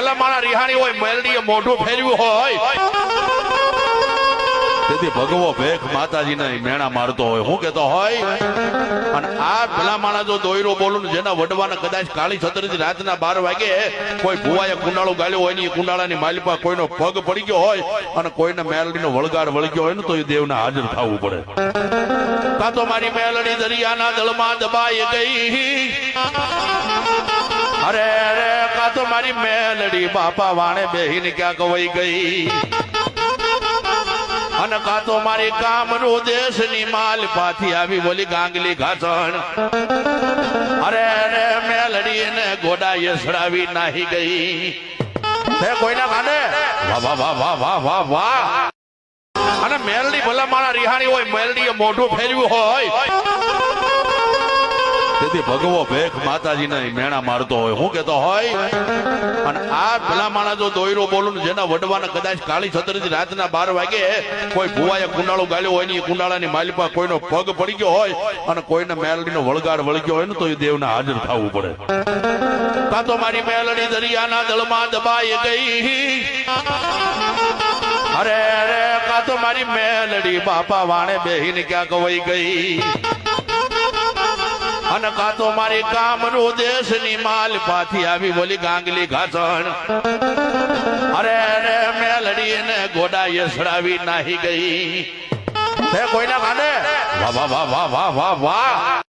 ભલા માણા રિહાણી હોય મેલડીએ મોઢું ફેરવ્યું હોય તેથી ભગવો ભેખ માતાજીને મેણા મારતો હોય હું કેતો હોય અને આ ભલા માણા જો દોયરો બોલું ને જેના વડવાના કદાચ કાળી છત્રીથી રાતના 12 વાગે કોઈ ભુવાએ કુંડાળું ગાળ્યું હોય ને એ કુંડાળાની માલિપા કોઈનો પગ પડી ગયો હોય અને કોઈને મેલડીનો વળગાડ વળગ્યો હોય ને તો એ દેવને હાજર થવું પડે. કા તો મારી મેલડી દરિયાના દળમાં દબાઈ ગઈ, અરે અરે કા તો મારી મેલડી બાપા વાણે બેહીને ક્યાં કવાઈ ગઈ, અને કા તો મારી કામનો દેશની માલ પાછી આવી બોલી ગાંગલી ઘાસણ, અરે અરે મેલડી ને ગોડાએ સડાવી નાહી ગઈ. કોઈના કાને વાહ વાહ વાહ વાહ વાહ વાહ વાહ. અને મેલડી ભલા માણા રિહાણી હોય મેલડીએ મોઢું ફેરવ્યું હોય તેથી ભગવો ભેખ માતાજીને મેણા મારતો હોય હું કેતો હોય અને આ ભલા માણા જો દોયરો બોલું ને જેના વડવાના કદાચ કાળી છત્રીથી રાતના 12 વાગે કોઈ ભુવાએ કુંડાળું ગાળ્યું હોય ને એ કુંડાળાની માલિપા કોઈનો પગ પડી ગયો હોય અને કોઈને મેલડીનો વળગાડ વળગ્યો હોય ને તો એ દેવને હાજર થવું પડે. કા તો મારી મેલડી દરિયાના દળમાં દબાઈ ગઈ, અરે અરે કા તો મારી મેલડી બાપા વાણે બેહીને ક્યાં કવાઈ ગઈ, અને કા તો મારી કામનો દેશની માલ પાછી આવી બોલી ગાંગલી ઘાસણ, અરે અરે મેલડી ને ગોડાએ સડાવી નાહી ગઈ. કોઈના કાને વાહ વાહ વાહ વાહ વાહ વાહ.